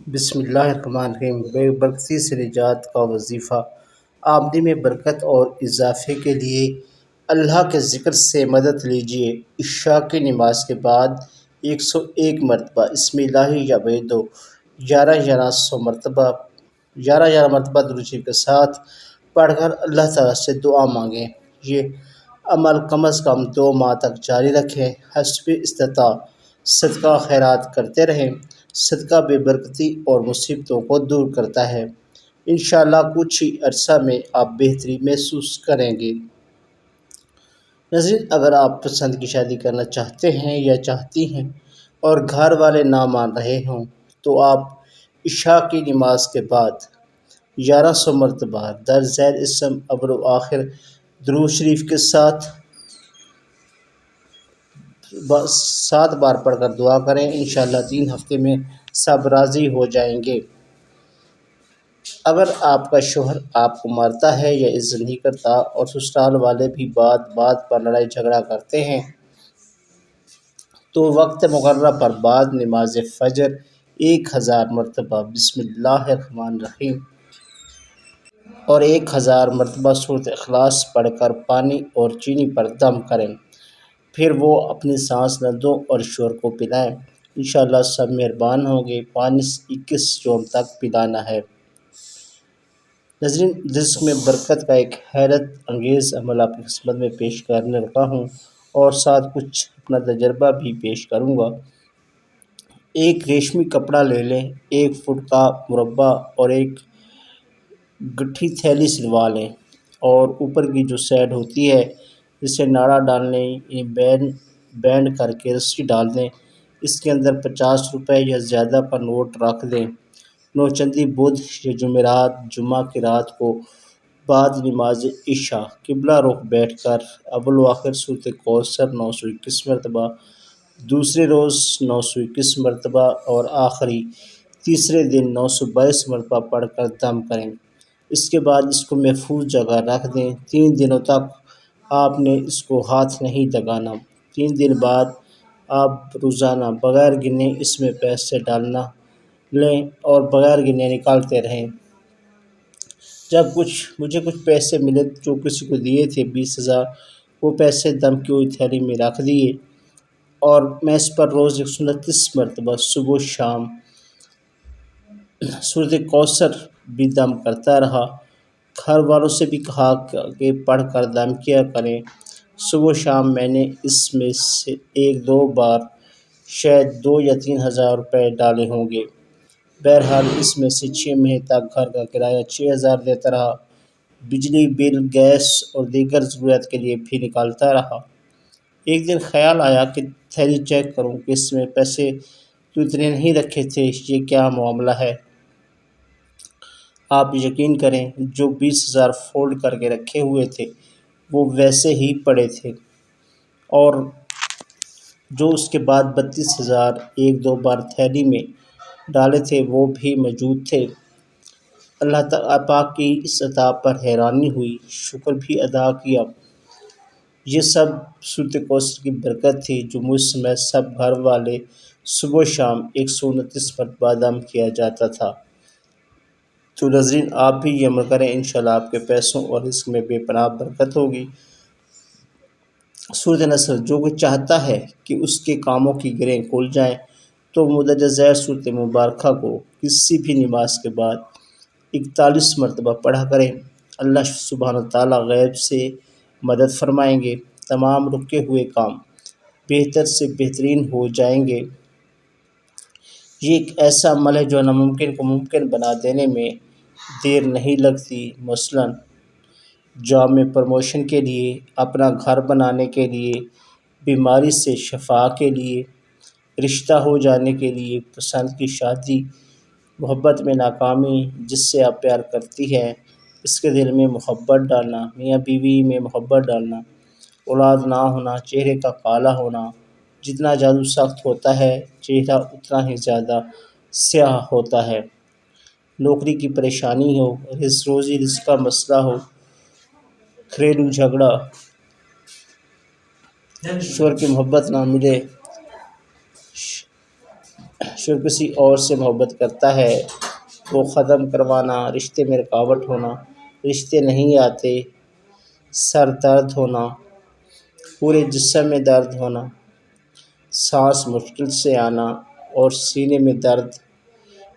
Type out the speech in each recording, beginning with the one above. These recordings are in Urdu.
بسم اللہ الرحمن الرحیم۔ بے برکتی سے نجات کا وظیفہ آمدنی میں برکت اور اضافے کے لیے اللہ کے ذکر سے مدد لیجیے۔ عشاء کی نماز کے بعد 101 مرتبہ بسم اللہ یا بیت دو، 11 مرتبہ درود شریف کے ساتھ پڑھ کر اللہ تعالیٰ سے دعا مانگیں۔ یہ عمل کم از کم 2 ماہ تک جاری رکھیں۔ حسب استطاعت صدقہ خیرات کرتے رہیں۔ صدقہ بے برکتی اور مصیبتوں کو دور کرتا ہے۔ انشاءاللہ کچھ ہی عرصہ میں آپ بہتری محسوس کریں گے۔ ناظرین، اگر آپ پسند کی شادی کرنا چاہتے ہیں یا چاہتی ہیں اور گھر والے نہ مان رہے ہوں تو آپ عشاء کی نماز کے بعد 1100 مرتبہ در ذیل اسم اول و آخر درود شریف کے ساتھ 7 بار پڑھ کر دعا کریں۔ انشاءاللہ 3 ہفتے میں سب راضی ہو جائیں گے۔ اگر آپ کا شوہر آپ کو مارتا ہے یا عزت نہیں کرتا اور سسرال والے بھی بات بات پر لڑائی جھگڑا کرتے ہیں تو وقت مقررہ پر بعد نماز فجر 1000 مرتبہ بسم اللہ الرحمن الرحیم اور 1000 مرتبہ سورۃ اخلاص پڑھ کر پانی اور چینی پر دم کریں، پھر وہ اپنی سانس نندوں اور شوہر کو پلائیں۔ انشاءاللہ سب مہربان ہوں گے۔ پانی 21 یوم تک پلانا ہے۔ ناظرین، رزق میں برکت کا ایک حیرت انگیز عمل آپ کی خدمت میں پیش کرنے لگا ہوں اور ساتھ کچھ اپنا تجربہ بھی پیش کروں گا۔ ایک ریشمی کپڑا لے لیں، 1 فٹ کا مربع اور ایک گٹھی تھیلی سلوا لیں اور اوپر کی جو سائڈ ہوتی ہے جسے ناڑا ڈالنے بینڈ کر کے رسی ڈال دیں۔ اس کے اندر 50 روپے یا زیادہ کا نوٹ رکھ دیں۔ نوچندی بدھ یا جمعرات جمعہ کی رات کو بعد نماز عشاء قبلہ رخ بیٹھ کر اول و آخر سورۃ کوثر 921 مرتبہ، دوسرے روز 921 مرتبہ اور آخری تیسرے دن 922 مرتبہ پڑھ کر دم کریں۔ اس کے بعد اس کو محفوظ جگہ رکھ دیں۔ 3 دنوں تک آپ نے اس کو ہاتھ نہیں لگانا۔ 3 دن بعد آپ روزانہ بغیر گنے اس میں پیسے ڈالنا لیں اور بغیر گنے نکالتے رہیں۔ جب مجھے کچھ پیسے ملے جو کسی کو دیے تھے 20,000، وہ پیسے دم کی ہوئی تھیلی میں رکھ دیے اور میں اس پر روز 129 مرتبہ صبح و شام سورۃ کوثر بھی دم کرتا رہا۔ گھر والوں سے بھی کہا کہ پڑھ کر دم کیا کریں۔ صبح و شام میں نے اس میں سے 1-2 بار شاید 2 یا 3,000 روپے ڈالے ہوں گے۔ بہرحال اس میں سے 6 مہینے تک گھر کا کرایہ 6,000 دیتا رہا، بجلی بل، گیس اور دیگر ضروریات کے لیے بھی نکالتا رہا۔ ایک دن خیال آیا کہ تھیلی چیک کروں کہ اس میں پیسے تو اتنے نہیں رکھے تھے، یہ کیا معاملہ ہے؟ آپ یقین کریں جو 20,000 فولڈ کر کے رکھے ہوئے تھے وہ ویسے ہی پڑے تھے اور جو اس کے بعد 32,000 1-2 بار تھیلی میں ڈالے تھے وہ بھی موجود تھے۔ اللہ تعالیٰ پاک کی اس عطا پر حیرانی ہوئی، شکر بھی ادا کیا۔ یہ سب سورۃ کوثر کی برکت تھی جو مجھ سمیت سب گھر والے صبح و شام 129 مرتبہ دم کیا جاتا تھا۔ تو ناظرین، آپ بھی یہ عمل کریں، انشاءاللہ آپ کے پیسوں اور رزق میں بے پناہ برکت ہوگی۔ سورۃ نصر، جو کوئی چاہتا ہے کہ اس کے کاموں کی گرہیں کھل جائیں تو مندرجہ ذیل سورۃ مبارکہ کو کسی بھی نماز کے بعد 41 مرتبہ پڑھا کریں۔ اللہ سبحانہ تعالیٰ غیب سے مدد فرمائیں گے۔ تمام رکے ہوئے کام بہتر سے بہترین ہو جائیں گے۔ یہ ایک ایسا عمل ہے جو ناممکن کو ممکن بنا دینے میں دیر نہیں لگتی۔ مثلاً جاب میں پروموشن کے لیے، اپنا گھر بنانے کے لیے، بیماری سے شفا کے لیے، رشتہ ہو جانے کے لیے، پسند کی شادی، محبت میں ناکامی، جس سے آپ پیار کرتی ہیں اس کے دل میں محبت ڈالنا، میاں بیوی میں محبت ڈالنا، اولاد نہ ہونا، چہرے کا کالا ہونا۔ جتنا جادو سخت ہوتا ہے چہرہ اتنا ہی زیادہ سیاہ ہوتا ہے۔ نوکری کی پریشانی ہو، روزی رزق کا مسئلہ ہو، گھریلو جھگڑا، شوہر کی محبت نہ ملے، جو کسی اور سے محبت کرتا ہے وہ ختم کروانا، رشتے میں رکاوٹ ہونا، رشتے نہیں آتے، سر درد ہونا، پورے جسم میں درد ہونا، سانس مشکل سے آنا اور سینے میں درد،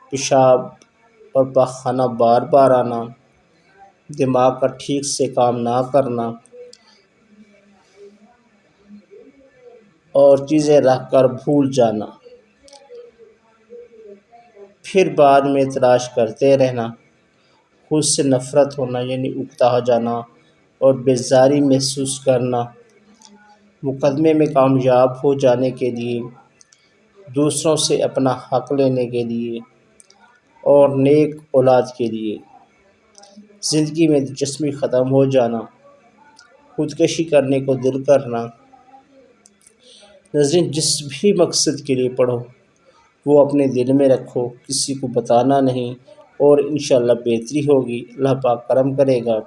پیشاب اور پاخانہ بار بار آنا، دماغ کا ٹھیک سے کام نہ کرنا اور چیزیں رکھ کر بھول جانا، پھر بعد میں تلاش کرتے رہنا، خود سے نفرت ہونا یعنی اکتا جانا اور بیزاری محسوس کرنا، مقدمے میں کامیاب ہو جانے کے لیے، دوسروں سے اپنا حق لینے کے لیے اور نیک اولاد کے لیے، زندگی میں دلچسپی ختم ہو جانا، خودکشی کرنے کو دل کرنا۔ ناظرین، جس بھی مقصد کے لیے پڑھو وہ اپنے دل میں رکھو، کسی کو بتانا نہیں، اور انشاءاللہ بہتری ہوگی، اللہ پاک کرم کرے گا۔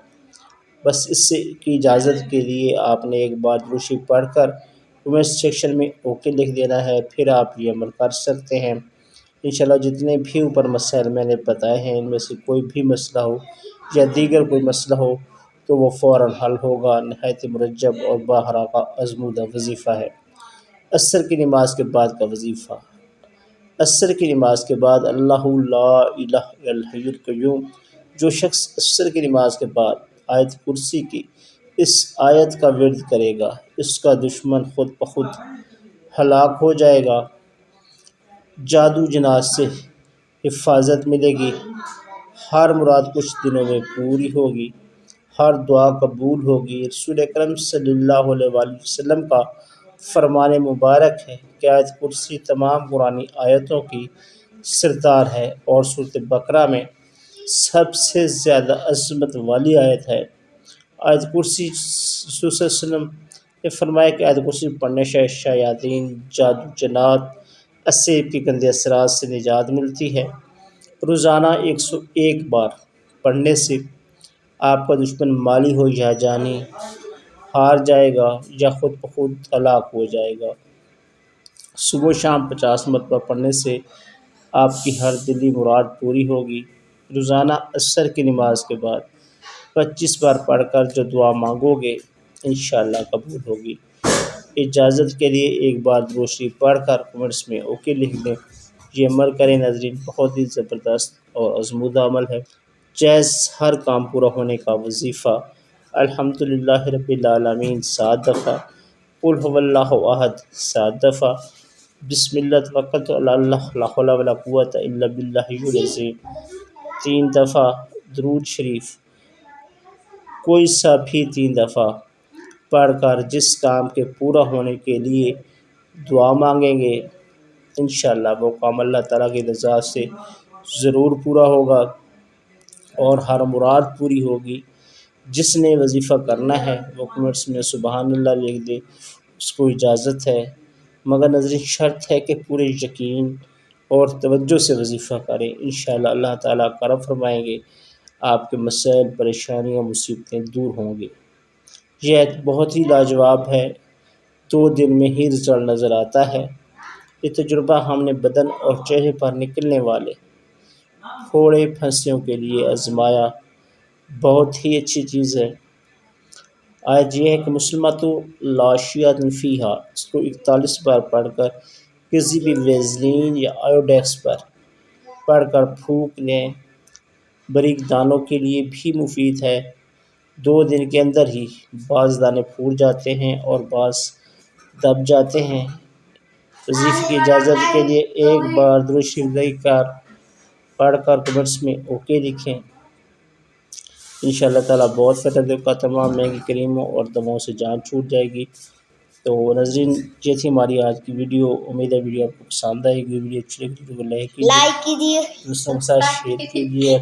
بس اس سے کی اجازت کے لیے آپ نے ایک بار درود شریف پڑھ کر کمنٹ سیکشن میں اوکے لکھ دینا ہے، پھر آپ یہ عمل کر سکتے ہیں۔ انشاءاللہ جتنے بھی اوپر مسائل میں نے بتائے ہیں ان میں سے کوئی بھی مسئلہ ہو یا دیگر کوئی مسئلہ ہو تو وہ فوراً حل ہوگا۔ نہایت مرجب اور باہرا کا آزمودہ وظیفہ ہے عصر کی نماز کے بعد کا وظیفہ۔ عصر کی نماز کے بعد اللہ لا الہ الا الحی القیوم، جو شخص عصر کی نماز کے بعد آیت کرسی کی اس آیت کا ورد کرے گا اس کا دشمن خود بخود ہلاک ہو جائے گا، جادو جنات سے حفاظت ملے گی، ہر مراد کچھ دنوں میں پوری ہوگی، ہر دعا قبول ہوگی۔ رسول اکرم صلی اللہ علیہ وآلہ وسلم کا فرمان مبارک ہے کہ آیت کرسی تمام قرآنی آیتوں کی سردار ہے اور سورۃ بقرہ میں سب سے زیادہ عظمت والی آیت ہے۔ آیت کرسی رسول صلی اللہ علیہ وسلم نے فرمایا کہ آیت کرسی پڑھنے سے شیاطین، جادو جنات، اسیب کے گندے اثرات سے نجات ملتی ہے۔ روزانہ 101 بار پڑھنے سے آپ کا دشمن مالی ہو یا جانی ہار جائے گا یا خود بخود ہلاک ہو جائے گا۔ صبح و شام 50 مرتبہ پڑھنے سے آپ کی ہر دلی مراد پوری ہوگی۔ روزانہ عصر کی نماز کے بعد 25 بار پڑھ کر جو دعا مانگو گے انشاءاللہ قبول ہوگی۔ اجازت کے لیے ایک بار درود شریف پڑھ کر کمنٹس میں اوکے لکھ دیں۔ یہ عمل کریں ناظرین، بہت ہی زبردست اور آزمودہ عمل ہے۔ جائز ہر کام پورا ہونے کا وظیفہ الحمدللہ رب العالمین 7 دفعہ، قل هو اللہ احد 7 دفعہ، بسم اللہ توکلت علی اللہ لا حول ولا قوۃ الا باللہ العظیم 3 دفعہ، درود شریف کوئی سا بھی 3 دفعہ پڑھ کر جس کام کے پورا ہونے کے لیے دعا مانگیں گے انشاءاللہ وہ کام اللہ تعالیٰ کی رضا سے ضرور پورا ہوگا اور ہر مراد پوری ہوگی۔ جس نے وظیفہ کرنا ہے وہ کمنٹس میں سبحان اللہ لکھ دے، اس کو اجازت ہے، مگر ناظرین شرط ہے کہ پورے یقین اور توجہ سے وظیفہ کریں، انشاءاللہ اللہ تعالیٰ کرم فرمائیں گے، آپ کے مسائل، پریشانیاں، مصیبتیں دور ہوں گے۔ یہ ایت بہت ہی لاجواب ہے، 2 دن میں ہی رزلٹ نظر آتا ہے۔ یہ تجربہ ہم نے بدن اور چہرے پر نکلنے والے پھوڑے پھنسیوں کے لیے آزمایا، بہت ہی اچھی چیز ہے۔ آیت یہ ہے کہ مسلمۃ لا شیاۃ فیہا، اس کو 41 بار پڑھ کر کسی بھی ویزلین یا آیوڈیکس پر پڑھ کر پھونک لیں، باریک دانوں کے لیے بھی مفید ہے۔ 2 دن کے اندر ہی بعض دانے پھوٹ جاتے ہیں اور بعض دب جاتے ہیں۔ وظیفے کی اجازت کے لیے ایک بار درود شریف لکھ کر پڑھ کر کمنٹس میں اوکے لکھیں، انشاءاللہ تعالیٰ بہت فائدہ دے گا، تمام مہنگی کریموں اور دواؤں سے جان چھوٹ جائے گی۔ تو ناظرین یہ تھی ہماری آج کی ویڈیو، امید ہے ویڈیو آپ کو پسند آئے گی۔ ویڈیو اچھی لگی تو لائک کیجیے، دوستوں کے ساتھ شیئر کیجیے۔